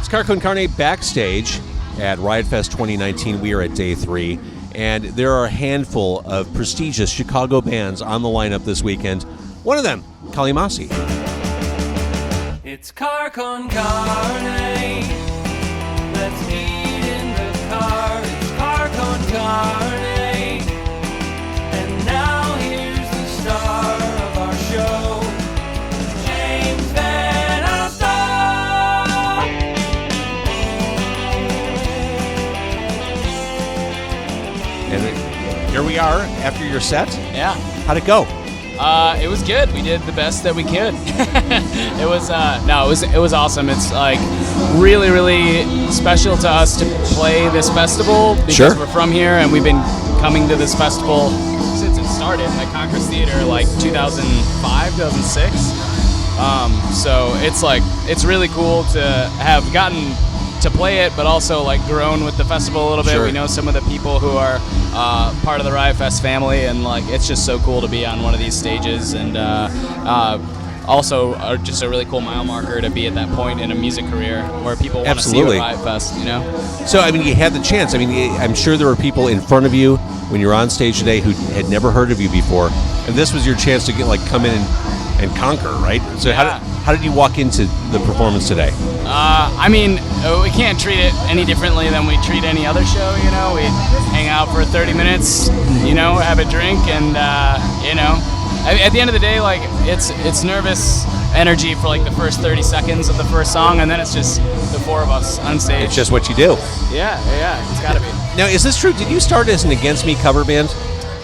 Con Carne backstage at Riot Fest 2019. We are at day 3, and there are a handful of prestigious Chicago bands on the lineup this weekend. One of them, Kali Masi. It's Con Carne. Let's eat in the car. It's Con Carne. And now here's the star of our show, James Van Alstyne. And here we are after your set. Yeah. How'd it go? It was good. We did the best that we could. It was awesome. It's like really, really special to us to play this festival because we're from here and we've been coming to this festival since it started at Congress Theater like 2005, 2006. So it's really cool to have gotten to play it, but also like grown with the festival a little bit. We know some of the people who are part of the Riot Fest family, and like it's just so cool to be on one of these stages, and also just a really cool mile marker to be at that point in a music career where people want to see a Riot Fest, you know? So, I mean, you had the chance. I mean, I'm sure there were people in front of you when you were on stage today who had never heard of you before, and this was your chance to come in and conquer, right? So how did you walk into the performance today? I mean, we can't treat it any differently than we treat any other show, you know? We hang out for 30 minutes, you know, have a drink, and, you know, at the end of the day, like, it's nervous energy for, like, the first 30 seconds of the first song, and then it's just the four of us on stage. It's just what you do. Yeah, it's gotta be. Now, is this true? Did you start as an Against Me cover band?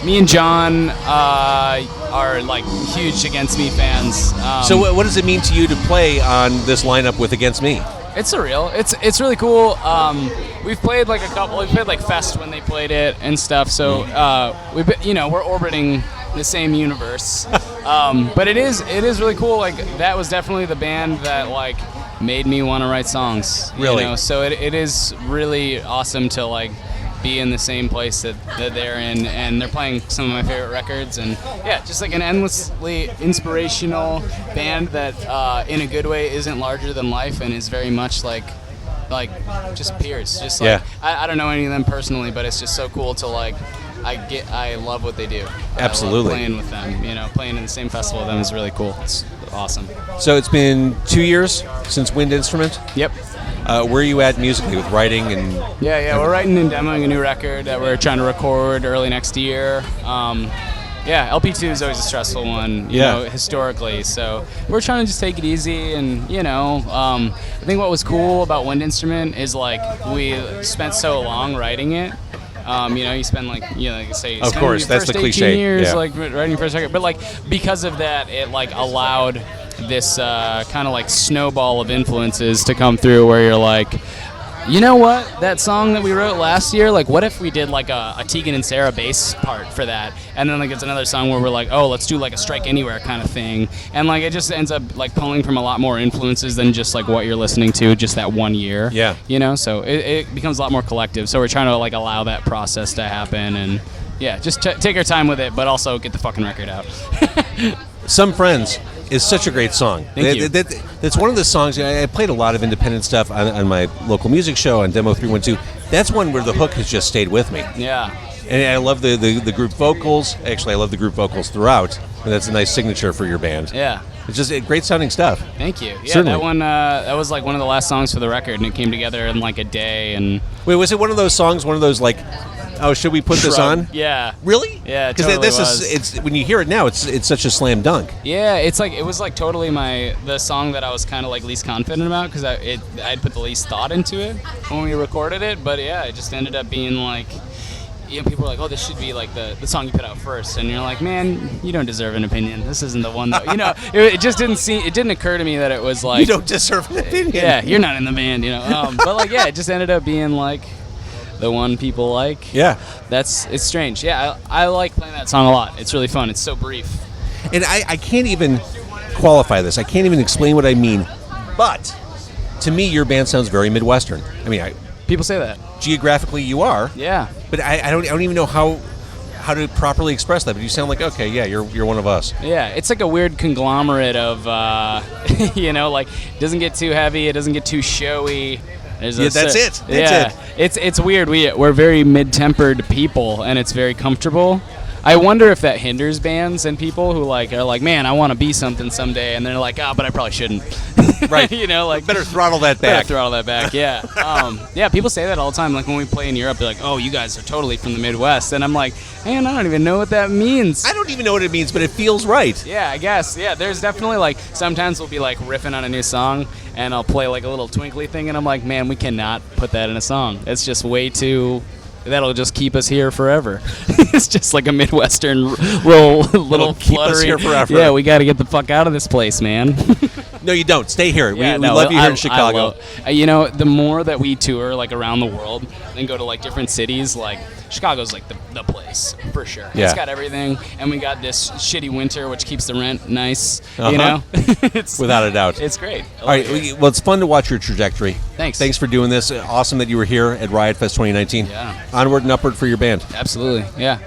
Me and John are like huge Against Me fans. So what does it mean to you to play on this lineup with Against Me? It's surreal. It's really cool. We've played like a couple. We played like Fest when they played it and stuff. So we're orbiting the same universe. But it is really cool. Like that was definitely the band that like made me want to write songs. Really? You know? So it is really awesome to like be in the same place that they're in, and they're playing some of my favorite records, and yeah, just like an endlessly inspirational band that in a good way isn't larger than life and is very much like just peers. Just like I don't know any of them personally, but it's just so cool to like I love what they do. Absolutely. I love playing with them, you know, playing in the same festival with them is really cool. It's awesome. So it's been 2 years since Wind Instrument? Yep. Where are you at musically with writing and? Yeah, we're writing and demoing a new record that we're trying to record early next year. LP2 is always a stressful one, you know, historically. So we're trying to just take it easy, and you know, I think what was cool about Wind Instrument is like we spent so long writing it. You know, you spend like, you know, like say, of course, that's the cliche. 18 years, like writing your first record, but like because of that, it like allowed this kind of like snowball of influences to come through, where you're like, you know what, that song that we wrote last year, like what if we did like a Tegan and Sarah bass part for that, and then like it's another song where we're like, oh, let's do like a Strike Anywhere kind of thing, and like it just ends up like pulling from a lot more influences than just like what you're listening to just that one year. You know, so it becomes a lot more collective, so we're trying to like allow that process to happen, and just take our time with it, but also get the fucking record out. Some Friends is such a great song. Thank you. That's one of the songs. I played a lot of independent stuff on my local music show on Demo 312. That's one where the hook has just stayed with me. Yeah. And I love the group vocals. Actually, I love the group vocals throughout. And that's a nice signature for your band. Yeah. It's just great sounding stuff. Thank you. Yeah, Certainly. that one that was like one of the last songs for the record, and it came together in like a day. And wait, was it one of those songs? One of those like, oh, should we put this on? Yeah. Really? Yeah, because totally it's when you hear it now, it's such a slam dunk. Yeah, it was like totally the song that I was kind of like least confident about, because I'd put the least thought into it when we recorded it. But yeah, it just ended up being like, you know, people were like, oh, this should be like the song you put out first, and you're like, man, you don't deserve an opinion. This isn't the one that, you know, it just didn't occur to me that it was like, you don't deserve an opinion. Yeah, you're not in the band, you know. But like, yeah, it just ended up being like the one people like. Yeah. It's strange. Yeah, I like playing that song a lot. It's really fun. It's so brief. And I can't even qualify this. I can't even explain what I mean. But to me, your band sounds very Midwestern. I mean, people say that. Geographically, you are. Yeah. But I don't even know how how to properly express that, but you sound like, okay, yeah, you're one of us. Yeah, it's like a weird conglomerate of, like, it doesn't get too heavy, it doesn't get too showy. That's it. It's weird. We're very mid-tempered people, and it's very comfortable. I wonder if that hinders bands and people who are like, man, I want to be something someday, and they're like, but I probably shouldn't. Right. Better throttle that back. Yeah. People say that all the time. Like when we play in Europe, they're like, oh, you guys are totally from the Midwest, and I'm like, man, I don't even know what that means. I don't even know what it means, but it feels right. Yeah, I guess. Yeah, there's definitely sometimes we'll be riffing on a new song, and I'll play a little twinkly thing, and I'm like, man, we cannot put that in a song. It's just way too. That'll just keep us here forever. It's just like a Midwestern little keep us here forever. Yeah, we got to get the fuck out of this place, man. No, you don't. Stay here. We love you here in Chicago. The more that we tour around the world and go to different cities, Chicago's the place for sure. Yeah. It's got everything, and we got this shitty winter, which keeps the rent nice. It's, without a doubt. It's great. All right. Well, it's fun to watch your trajectory. Thanks for doing this. Awesome that you were here at Riot Fest 2019. Yeah. Onward and upward for your band. Absolutely. Yeah.